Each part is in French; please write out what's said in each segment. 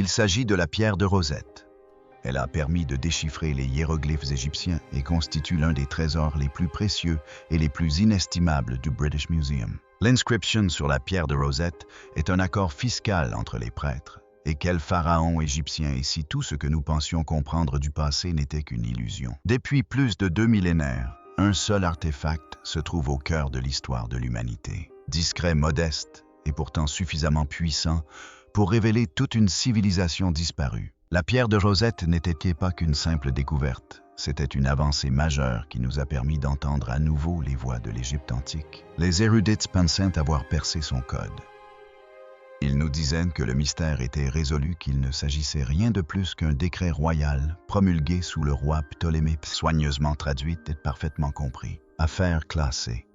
Il s'agit de la pierre de Rosette. Elle a permis de déchiffrer les hiéroglyphes égyptiens et constitue l'un des trésors les plus précieux et les plus inestimables du British Museum. L'inscription sur la pierre de Rosette est un accord fiscal entre les prêtres. Et quel pharaon égyptien et si tout ce que nous pensions comprendre du passé n'était qu'une illusion. Depuis plus de 2 millénaires, un seul artefact se trouve au cœur de l'histoire de l'humanité. Discret, modeste et pourtant suffisamment puissant pour révéler toute une civilisation disparue. La pierre de Rosette n'était pas qu'une simple découverte. C'était une avancée majeure qui nous a permis d'entendre à nouveau les voix de l'Égypte antique. Les érudites pensaient avoir percé son code. Ils nous disaient que le mystère était résolu, qu'il ne s'agissait rien de plus qu'un décret royal promulgué sous le roi Ptolémée, soigneusement traduit et parfaitement compris. Affaire classée.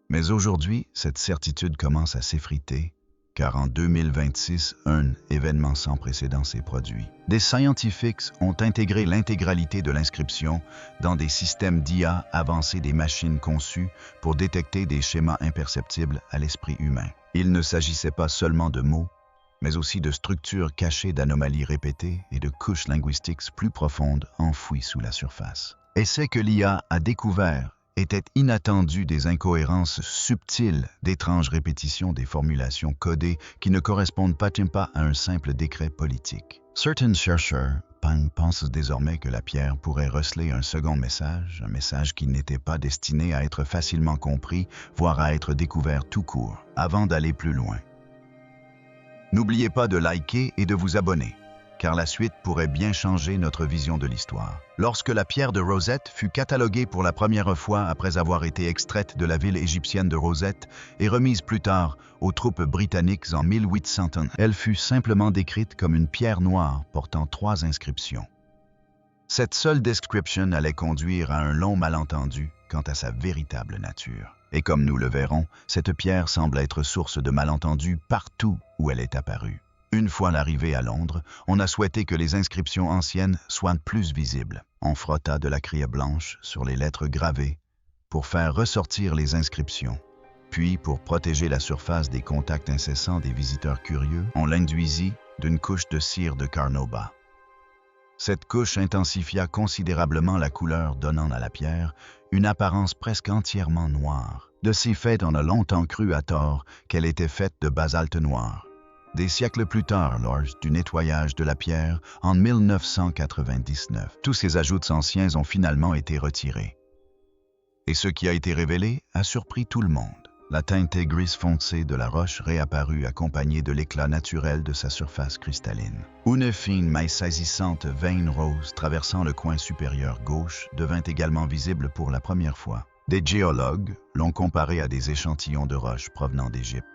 Mais aujourd'hui, cette certitude commence à s'effriter, car en 2026, un événement sans précédent s'est produit. Des scientifiques ont intégré l'intégralité de l'inscription dans des systèmes d'IA avancés, des machines conçues pour détecter des schémas imperceptibles à l'esprit humain. Il ne s'agissait pas seulement de mots, mais aussi de structures cachées, d'anomalies répétées et de couches linguistiques plus profondes enfouies sous la surface. Et ce que l'IA a découvert était inattendu, des incohérences subtiles, d'étranges répétitions des formulations codées qui ne correspondent pas à un simple décret politique. Certains chercheurs pensent désormais que la pierre pourrait receler un second message, un message qui n'était pas destiné à être facilement compris, voire à être découvert tout court, avant d'aller plus loin. N'oubliez pas de liker et de vous abonner, car la suite pourrait bien changer notre vision de l'histoire. Lorsque la pierre de Rosette fut cataloguée pour la première fois après avoir été extraite de la ville égyptienne de Rosette et remise plus tard aux troupes britanniques en 1801, elle fut simplement décrite comme une pierre noire portant 3 inscriptions. Cette seule description allait conduire à un long malentendu quant à sa véritable nature. Et comme nous le verrons, cette pierre semble être source de malentendus partout où elle est apparue. Une fois l'arrivée à Londres, on a souhaité que les inscriptions anciennes soient plus visibles. On frotta de la craie blanche sur les lettres gravées pour faire ressortir les inscriptions. Puis, pour protéger la surface des contacts incessants des visiteurs curieux, on l'induisit d'une couche de cire de carnauba. Cette couche intensifia considérablement la couleur, donnant à la pierre une apparence presque entièrement noire. De ces faits, on a longtemps cru à tort qu'elle était faite de basalte noir. Des siècles plus tard, lors du nettoyage de la pierre, en 1999, tous ces ajouts anciens ont finalement été retirés. Et ce qui a été révélé a surpris tout le monde. La teinte grise foncée de la roche réapparut accompagnée de l'éclat naturel de sa surface cristalline. Une fine mais saisissante veine rose traversant le coin supérieur gauche devint également visible pour la première fois. Des géologues l'ont comparé à des échantillons de roches provenant d'Égypte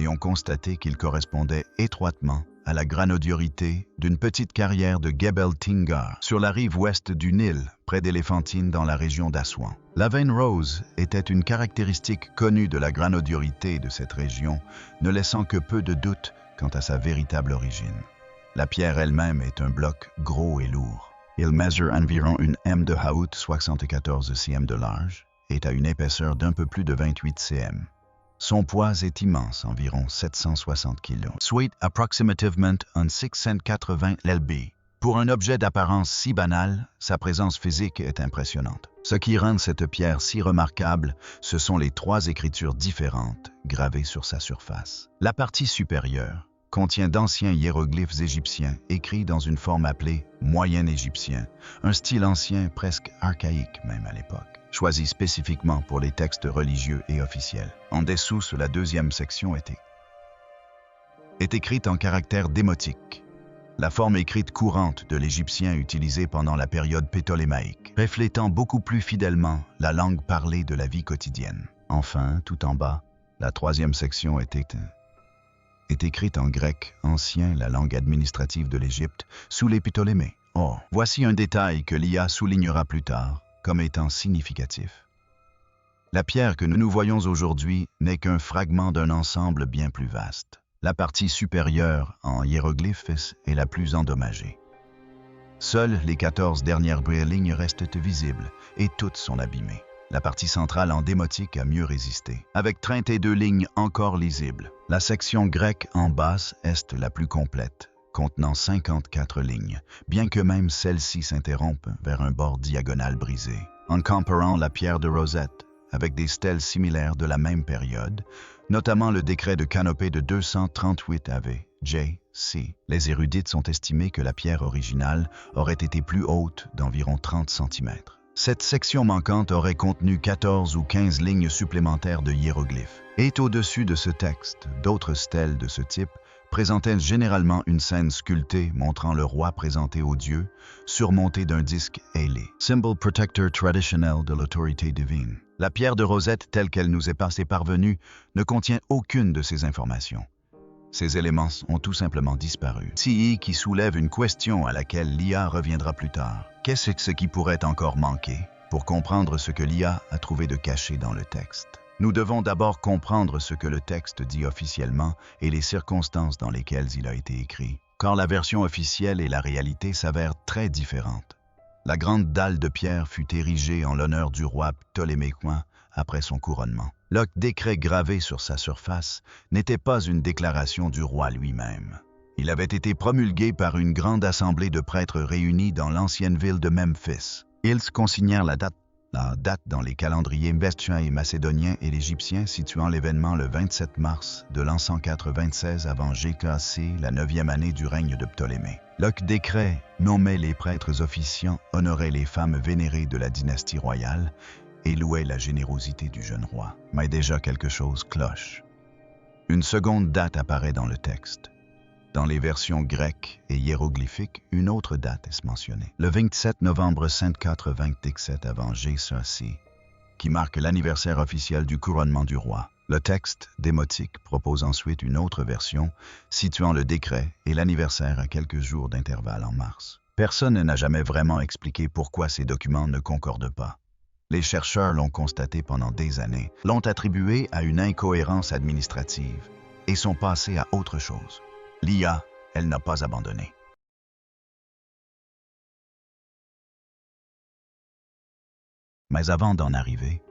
et ont constaté qu'il correspondait étroitement à la granodiorité d'une petite carrière de Gebel Tingar sur la rive ouest du Nil, près d'Éléphantine dans la région d'Assouan. La veine rose était une caractéristique connue de la granodiorité de cette région, ne laissant que peu de doute quant à sa véritable origine. La pierre elle-même est un bloc gros et lourd. Il mesure environ 1 m de haut, 74 cm de large, et a une épaisseur d'un peu plus de 28 cm. Son poids est immense, environ 760 kg, soit approximativement 680 lb. Pour un objet d'apparence si banale, sa présence physique est impressionnante. Ce qui rend cette pierre si remarquable, ce sont les 3 écritures différentes gravées sur sa surface. La partie supérieure contient d'anciens hiéroglyphes égyptiens écrits dans une forme appelée moyen égyptien, un style ancien presque archaïque même à l'époque, choisi spécifiquement pour les textes religieux et officiels. En dessous, sur la 2e section est écrite en caractères démotiques, la forme écrite courante de l'égyptien utilisée pendant la période ptolémaïque, reflétant beaucoup plus fidèlement la langue parlée de la vie quotidienne. Enfin, tout en bas, la 3e section est écrite en grec ancien, la langue administrative de l'Égypte, sous les Ptolémées. Or, voici un détail que l'IA soulignera plus tard comme étant significatif. La pierre que nous voyons aujourd'hui n'est qu'un fragment d'un ensemble bien plus vaste. La partie supérieure, en hiéroglyphes, est la plus endommagée. Seules les 14 dernières lignes restent visibles, et toutes sont abîmées. La partie centrale en démotique a mieux résisté, avec 32 lignes encore lisibles. La section grecque en basse est la plus complète, contenant 54 lignes, bien que même celle-ci s'interrompe vers un bord diagonal brisé. En comparant la pierre de Rosette avec des stèles similaires de la même période, notamment le décret de canopée de 238 AV, J.C., les érudites sont estimés que la pierre originale aurait été plus haute d'environ 30 cm. Cette section manquante aurait contenu 14 ou 15 lignes supplémentaires de hiéroglyphes. Et au-dessus de ce texte, d'autres stèles de ce type présentaient généralement une scène sculptée montrant le roi présenté aux dieux, surmonté d'un disque ailé. Symbol protector traditionnel de l'autorité divine. La pierre de Rosette telle qu'elle nous est passée parvenue ne contient aucune de ces informations. Ces éléments ont tout simplement disparu. Qui soulève une question à laquelle l'IA reviendra plus tard. Qu'est-ce qui pourrait encore manquer pour comprendre ce que l'IA a trouvé de caché dans le texte? Nous devons d'abord comprendre ce que le texte dit officiellement et les circonstances dans lesquelles il a été écrit, car la version officielle et la réalité s'avèrent très différentes. La grande dalle de pierre fut érigée en l'honneur du roi ptolémécoin après son couronnement. Le décret gravé sur sa surface n'était pas une déclaration du roi lui-même. Il avait été promulgué par une grande assemblée de prêtres réunis dans l'ancienne ville de Memphis. Ils consignèrent la date dans les calendriers bestien et macédoniens et l'égyptien situant l'événement le 27 mars de l'an 196 avant GKC, la 9e année du règne de Ptolémée. Le décret nommait les prêtres officiants, honorait les femmes vénérées de la dynastie royale et louait la générosité du jeune roi. Mais déjà quelque chose cloche. Une seconde date apparaît dans le texte. Dans les versions grecques et hiéroglyphiques, une autre date est mentionnée. Le 27 novembre 597 avant GCC, qui marque l'anniversaire officiel du couronnement du roi. Le texte démotique propose ensuite une autre version, situant le décret et l'anniversaire à quelques jours d'intervalle en mars. Personne n'a jamais vraiment expliqué pourquoi ces documents ne concordent pas. Les chercheurs l'ont constaté pendant des années, l'ont attribué à une incohérence administrative et sont passés à autre chose. L'IA, elle n'a pas abandonné. Mais avant d'en arriver,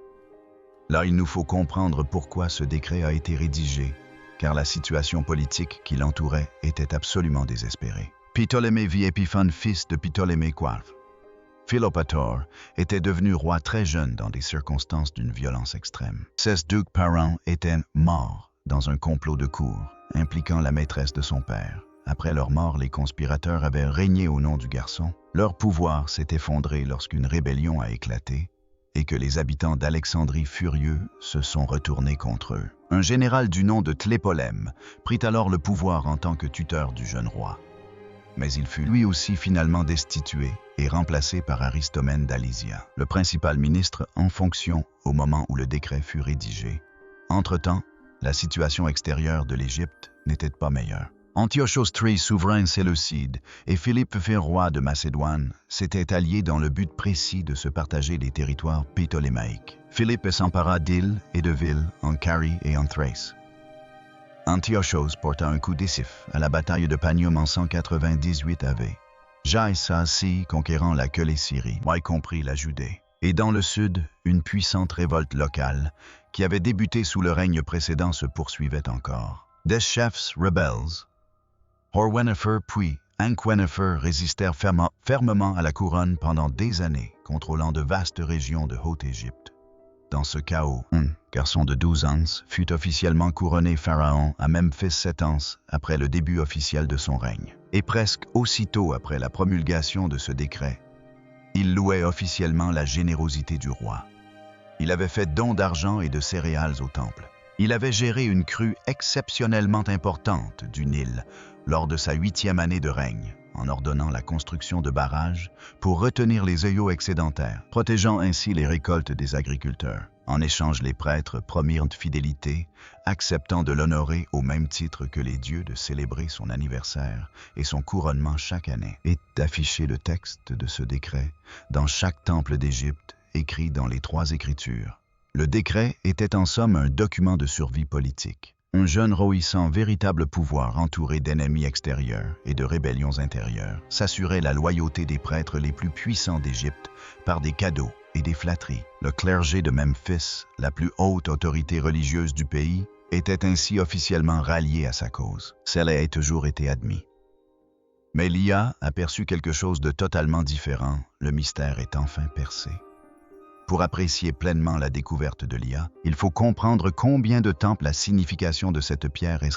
là il nous faut comprendre pourquoi ce décret a été rédigé, car la situation politique qui l'entourait était absolument désespérée. Ptolémée vit Épiphane, fils de Ptolémée IV. Philopator était devenu roi très jeune dans des circonstances d'une violence extrême. 16 ducs parents étaient morts dans un complot de cour impliquant la maîtresse de son père. Après leur mort, les conspirateurs avaient régné au nom du garçon. Leur pouvoir s'est effondré lorsqu'une rébellion a éclaté et que les habitants d'Alexandrie furieux se sont retournés contre eux. Un général du nom de Tlépolème prit alors le pouvoir en tant que tuteur du jeune roi. Mais il fut lui aussi finalement destitué et remplacé par Aristomène d'Alysia, le principal ministre en fonction au moment où le décret fut rédigé. Entre-temps, la situation extérieure de l'Égypte n'était pas meilleure. Antiochos III, souverain séleucide, et Philippe V, roi de Macédoine, s'étaient alliés dans le but précis de se partager les territoires ptolémaïques. Philippe s'empara d'îles et de villes en Carie et en Thrace. Antiochos porta un coup décisif à la bataille de Panium en 198 AV. Jaïsasi conquérant la Syrie, y compris la Judée. Et dans le sud, une puissante révolte locale qui avait débuté sous le règne précédent se poursuivait encore. Des chefs rebelles, Horwennefer puis Anquennefer résistèrent fermement à la couronne pendant des années, contrôlant de vastes régions de Haute-Égypte. Dans ce chaos, un garçon de 12 ans fut officiellement couronné pharaon à Memphis 7 ans après le début officiel de son règne. Et presque aussitôt après la promulgation de ce décret, il louait officiellement la générosité du roi. Il avait fait don d'argent et de céréales au temple. Il avait géré une crue exceptionnellement importante du Nil lors de sa 8e année de règne, en ordonnant la construction de barrages pour retenir les eaux excédentaires, protégeant ainsi les récoltes des agriculteurs. En échange, les prêtres promirent fidélité, acceptant de l'honorer au même titre que les dieux, de célébrer son anniversaire et son couronnement chaque année, et d'afficher le texte de ce décret dans chaque temple d'Égypte, écrit dans les 3 Écritures. Le décret était en somme un document de survie politique. Un jeune roi sans véritable pouvoir, entouré d'ennemis extérieurs et de rébellions intérieures, s'assurait la loyauté des prêtres les plus puissants d'Égypte par des cadeaux et des flatteries. Le clergé de Memphis, la plus haute autorité religieuse du pays, était ainsi officiellement rallié à sa cause. Cela a toujours été admis. Mais l'IA aperçut quelque chose de totalement différent, le mystère est enfin percé. Pour apprécier pleinement la découverte de l'IA, il faut comprendre combien de temps la signification de cette pierre est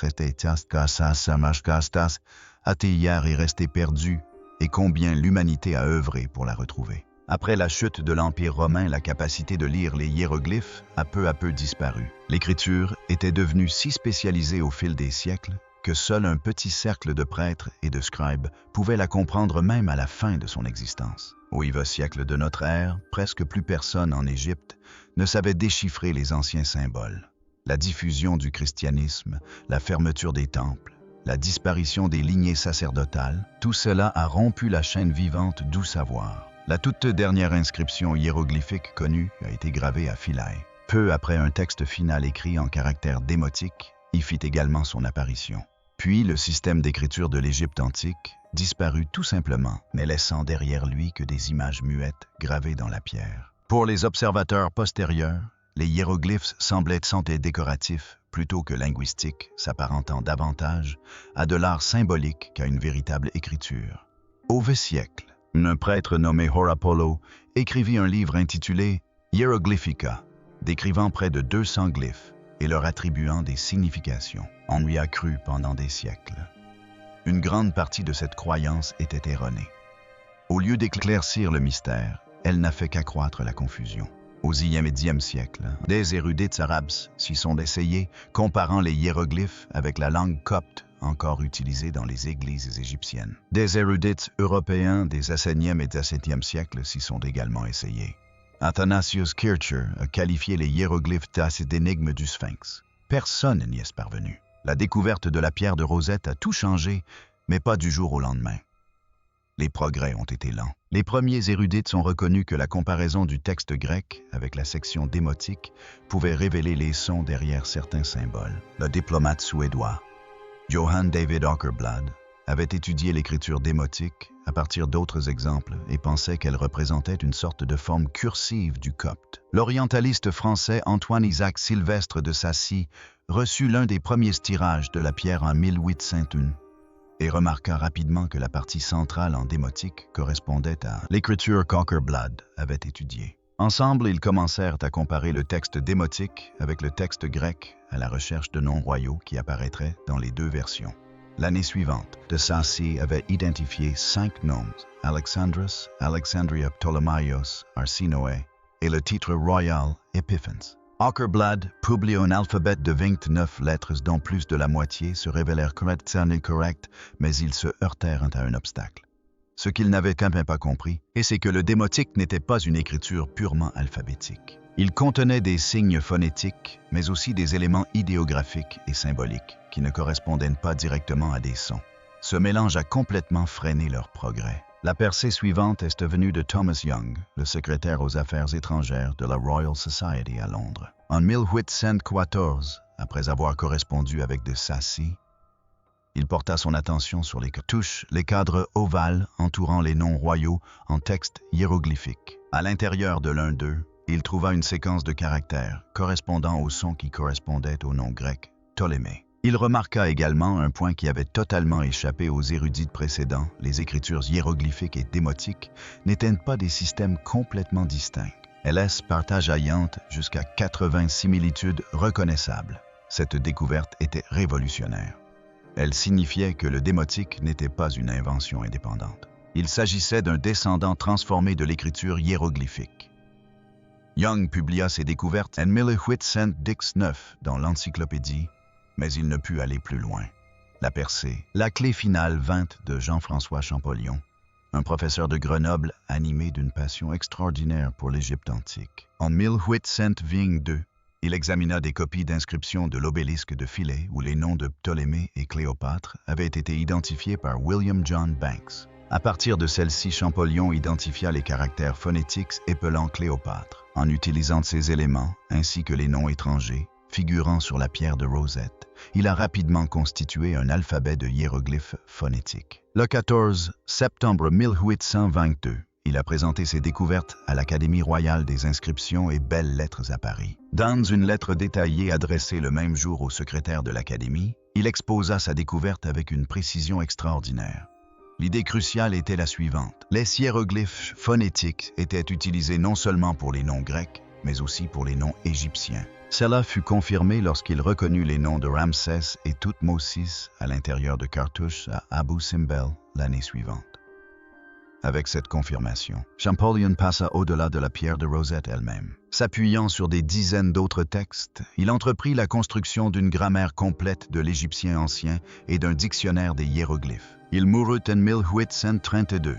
restée perdue et combien l'humanité a œuvré pour la retrouver. Après la chute de l'Empire romain, la capacité de lire les hiéroglyphes a peu à peu disparu. L'écriture était devenue si spécialisée au fil des siècles que seul un petit cercle de prêtres et de scribes pouvait la comprendre même à la fin de son existence. Au IVe siècle de notre ère, presque plus personne en Égypte ne savait déchiffrer les anciens symboles. La diffusion du christianisme, la fermeture des temples, la disparition des lignées sacerdotales, tout cela a rompu la chaîne vivante du savoir. La toute dernière inscription hiéroglyphique connue a été gravée à Philae. Peu après un texte final écrit en caractères démotiques, y fit également son apparition. Puis le système d'écriture de l'Égypte antique disparut tout simplement, ne laissant derrière lui que des images muettes gravées dans la pierre. Pour les observateurs postérieurs, les hiéroglyphes semblaient être décoratifs plutôt que linguistiques, s'apparentant davantage à de l'art symbolique qu'à une véritable écriture. Au IVe siècle, un prêtre nommé Horapollo écrivit un livre intitulé Hieroglyphica, décrivant près de 200 glyphes et leur attribuant des significations. On lui a cru pendant des siècles. Une grande partie de cette croyance était erronée. Au lieu d'éclaircir le mystère, elle n'a fait qu'accroître la confusion. Au Xe et Xe siècle, des érudites arabes s'y sont essayés, comparant les hiéroglyphes avec la langue copte encore utilisée dans les églises égyptiennes. Des érudites européens des Xe et XVIIe siècles s'y sont également essayés. Athanasius Kircher a qualifié les hiéroglyphes d'énigmes du Sphinx. Personne n'y est parvenu. La découverte de la pierre de Rosette a tout changé, mais pas du jour au lendemain. Les progrès ont été lents. Les premiers érudites sont reconnus que la comparaison du texte grec avec la section démotique pouvait révéler les sons derrière certains symboles. Le diplomate suédois Johan David Åkerblad avait étudié l'écriture démotique à partir d'autres exemples et pensait qu'elle représentait une sorte de forme cursive du copte. L'orientaliste français Antoine-Isaac Sylvestre de Sacy reçut l'un des premiers tirages de la pierre en 1801 et remarqua rapidement que la partie centrale en démotique correspondait à l'écriture qu'Åkerblad avait étudiée. Ensemble, ils commencèrent à comparer le texte démotique avec le texte grec à la recherche de noms royaux qui apparaîtraient dans les deux versions. L'année suivante, de Sacy avait identifié 5 noms, Alexandros, Alexandria Ptolemaios, Arsinoé, et le titre royal Epiphans. Åkerblad publia un alphabet de 29 lettres dont plus de la moitié se révélèrent correctes, mais ils se heurtèrent à un obstacle. Ce qu'ils n'avaient quand même pas compris, c'est que le démotique n'était pas une écriture purement alphabétique. Il contenait des signes phonétiques, mais aussi des éléments idéographiques et symboliques qui ne correspondaient pas directement à des sons. Ce mélange a complètement freiné leur progrès. La percée suivante est venue de Thomas Young, le secrétaire aux affaires étrangères de la Royal Society à Londres. En 1814, après avoir correspondu avec de Sacy, il porta son attention sur les touches, les cadres ovales entourant les noms royaux en texte hiéroglyphique. À l'intérieur de l'un d'eux, il trouva une séquence de caractères correspondant au son qui correspondait au nom grec Ptolémée. Il remarqua également un point qui avait totalement échappé aux érudites précédents. Les écritures hiéroglyphiques et démotiques n'étaient pas des systèmes complètement distincts. Elles partagent jusqu'à 80 similitudes reconnaissables. Cette découverte était révolutionnaire. Elle signifiait que le démotique n'était pas une invention indépendante. Il s'agissait d'un descendant transformé de l'écriture hiéroglyphique. Young publia ses découvertes en 1819 dans l'encyclopédie, mais il ne put aller plus loin. La percée, la clé finale vint de Jean-François Champollion, un professeur de Grenoble animé d'une passion extraordinaire pour l'Égypte antique. En 1822, il examina des copies d'inscriptions de l'obélisque de Philae où les noms de Ptolémée et Cléopâtre avaient été identifiés par William John Banks. À partir de celle-ci, Champollion identifia les caractères phonétiques épelant Cléopâtre. En utilisant ces éléments, ainsi que les noms étrangers, figurant sur la pierre de Rosette, il a rapidement constitué un alphabet de hiéroglyphes phonétiques. Le 14 septembre 1822, il a présenté ses découvertes à l'Académie royale des inscriptions et belles-lettres à Paris. Dans une lettre détaillée adressée le même jour au secrétaire de l'Académie, il exposa sa découverte avec une précision extraordinaire. L'idée cruciale était la suivante. Les hiéroglyphes phonétiques étaient utilisés non seulement pour les noms grecs, mais aussi pour les noms égyptiens. Cela fut confirmé lorsqu'il reconnut les noms de Ramsès et Toutmosis à l'intérieur de cartouches à Abu Simbel l'année suivante. Avec cette confirmation, Champollion passa au-delà de la pierre de Rosette elle-même. S'appuyant sur des dizaines d'autres textes, il entreprit la construction d'une grammaire complète de l'égyptien ancien et d'un dictionnaire des hiéroglyphes. Il mourut en 1832,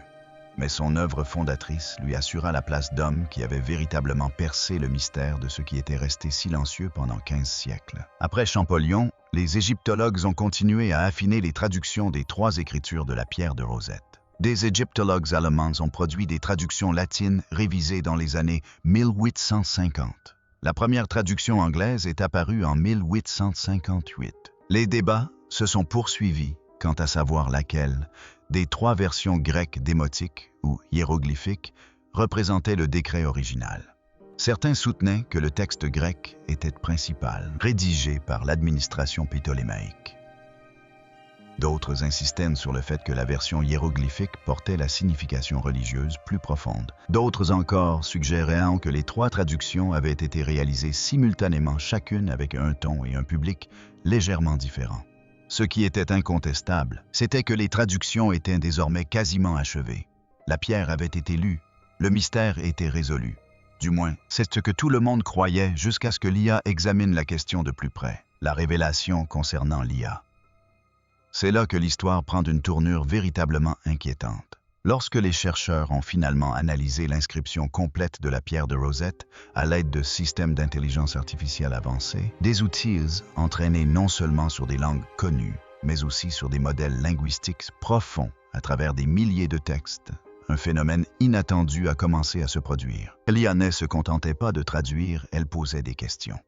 mais son œuvre fondatrice lui assura la place d'homme qui avait véritablement percé le mystère de ce qui était resté silencieux pendant 15 siècles. Après Champollion, les égyptologues ont continué à affiner les traductions des 3 écritures de la pierre de Rosette. Des égyptologues allemands ont produit des traductions latines révisées dans les années 1850. La première traduction anglaise est apparue en 1858. Les débats se sont poursuivis quant à savoir laquelle des 3 versions grecques démotiques ou hiéroglyphiques représentait le décret original. Certains soutenaient que le texte grec était principal, rédigé par l'administration ptolémaïque. D'autres insistaient sur le fait que la version hiéroglyphique portait la signification religieuse plus profonde. D'autres encore suggéraient que les 3 traductions avaient été réalisées simultanément, chacune avec un ton et un public légèrement différents. Ce qui était incontestable, c'était que les traductions étaient désormais quasiment achevées. La pierre avait été lue, le mystère était résolu. Du moins, c'est ce que tout le monde croyait jusqu'à ce que l'IA examine la question de plus près, la révélation concernant l'IA. C'est là que l'histoire prend une tournure véritablement inquiétante. Lorsque les chercheurs ont finalement analysé l'inscription complète de la pierre de Rosette à l'aide de systèmes d'intelligence artificielle avancés, des outils entraînés non seulement sur des langues connues, mais aussi sur des modèles linguistiques profonds à travers des milliers de textes, un phénomène inattendu a commencé à se produire. L'IA ne se contentait pas de traduire, elle posait des questions.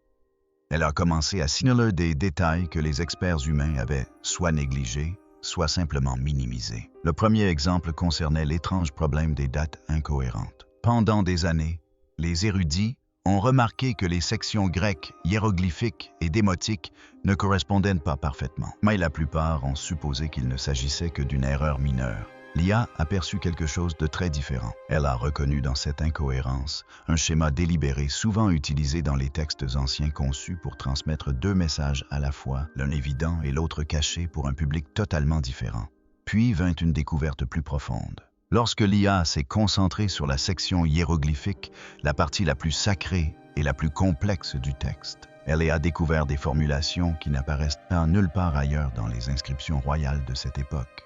Elle a commencé à signaler des détails que les experts humains avaient soit négligés, soit simplement minimisés. Le premier exemple concernait l'étrange problème des dates incohérentes. Pendant des années, les érudits ont remarqué que les sections grecques, hiéroglyphiques et démotiques ne correspondaient pas parfaitement. Mais la plupart ont supposé qu'il ne s'agissait que d'une erreur mineure. L'IA a perçu quelque chose de très différent. Elle a reconnu dans cette incohérence un schéma délibéré souvent utilisé dans les textes anciens conçus pour transmettre 2 messages à la fois, l'un évident et l'autre caché pour un public totalement différent. Puis vint une découverte plus profonde. Lorsque l'IA s'est concentrée sur la section hiéroglyphique, la partie la plus sacrée et la plus complexe du texte, elle a découvert des formulations qui n'apparaissent nulle part ailleurs dans les inscriptions royales de cette époque.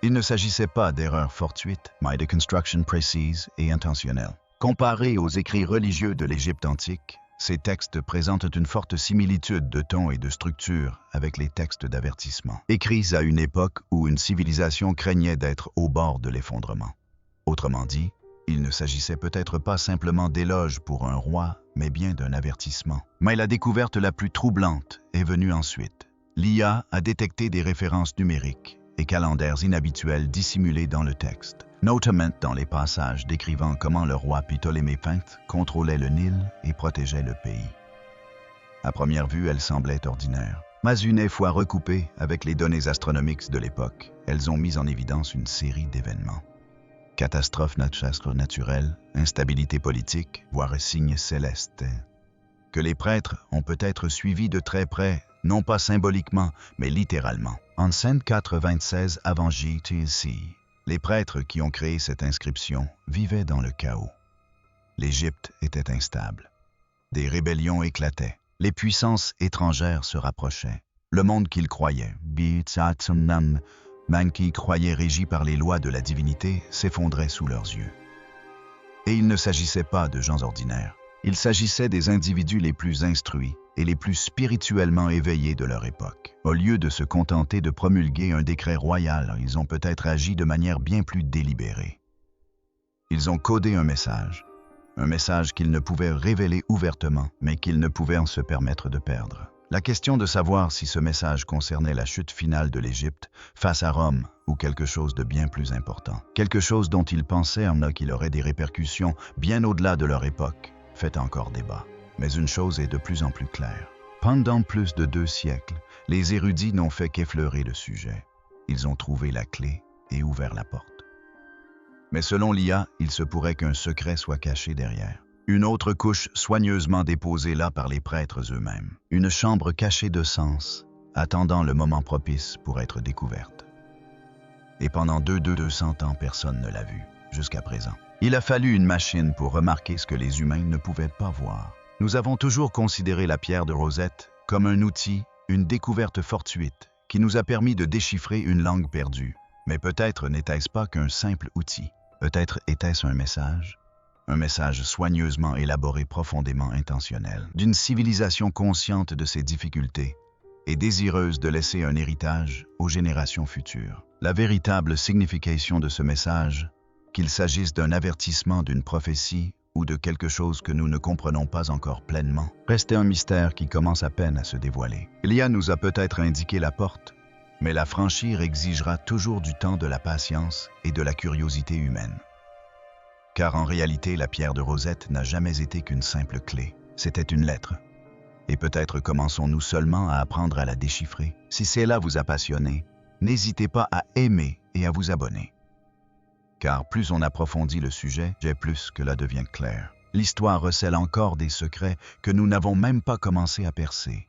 Il ne s'agissait pas d'erreurs fortuites, mais de construction précise et intentionnelle. Comparés aux écrits religieux de l'Égypte antique, ces textes présentent une forte similitude de ton et de structure avec les textes d'avertissement, écrits à une époque où une civilisation craignait d'être au bord de l'effondrement. Autrement dit, il ne s'agissait peut-être pas simplement d'éloges pour un roi, mais bien d'un avertissement. Mais la découverte la plus troublante est venue ensuite. L'IA a détecté des références numériques et calendaires inhabituels dissimulés dans le texte, notamment dans les passages décrivant comment le roi Ptolémée V contrôlait le Nil et protégeait le pays. À première vue, elles semblaient ordinaires, mais une fois recoupées avec les données astronomiques de l'époque, elles ont mis en évidence une série d'événements. Catastrophes naturelles, instabilité politique, voire signes célestes, que les prêtres ont peut-être suivi de très près, non pas symboliquement, mais littéralement. En 596 avant JTC, les prêtres qui ont créé cette inscription vivaient dans le chaos. L'Égypte était instable. Des rébellions éclataient. Les puissances étrangères se rapprochaient. Le monde qu'ils croyaient, qui croyaient régi par les lois de la divinité, s'effondrait sous leurs yeux. Et il ne s'agissait pas de gens ordinaires. Il s'agissait des individus les plus instruits et les plus spirituellement éveillés de leur époque. Au lieu de se contenter de promulguer un décret royal, ils ont peut-être agi de manière bien plus délibérée. Ils ont codé un message qu'ils ne pouvaient révéler ouvertement, mais qu'ils ne pouvaient en se permettre de perdre. La question de savoir si ce message concernait la chute finale de l'Égypte face à Rome ou quelque chose de bien plus important, quelque chose dont ils pensaient qu'il aurait des répercussions bien au-delà de leur époque, fait encore débat. Mais une chose est de plus en plus claire. Pendant plus de 2 siècles, les érudits n'ont fait qu'effleurer le sujet. Ils ont trouvé la clé et ouvert la porte. Mais selon l'IA, il se pourrait qu'un secret soit caché derrière. Une autre couche soigneusement déposée là par les prêtres eux-mêmes. Une chambre cachée de sens, attendant le moment propice pour être découverte. Et pendant 200 ans, personne ne l'a vue, jusqu'à présent. Il a fallu une machine pour remarquer ce que les humains ne pouvaient pas voir. Nous avons toujours considéré la pierre de Rosette comme un outil, une découverte fortuite, qui nous a permis de déchiffrer une langue perdue. Mais peut-être n'était-ce pas qu'un simple outil. Peut-être était-ce un message soigneusement élaboré, profondément intentionnel, d'une civilisation consciente de ses difficultés et désireuse de laisser un héritage aux générations futures. La véritable signification de ce message, qu'il s'agisse d'un avertissement, d'une prophétie ou de quelque chose que nous ne comprenons pas encore pleinement, restait un mystère qui commence à peine à se dévoiler. L'IA nous a peut-être indiqué la porte, mais la franchir exigera toujours du temps, de la patience et de la curiosité humaine. Car en réalité, la pierre de Rosette n'a jamais été qu'une simple clé. C'était une lettre. Et peut-être commençons-nous seulement à apprendre à la déchiffrer. Si cela vous a passionné, n'hésitez pas à aimer et à vous abonner. Car plus on approfondit le sujet, plus que la devient claire. L'histoire recèle encore des secrets que nous n'avons même pas commencé à percer.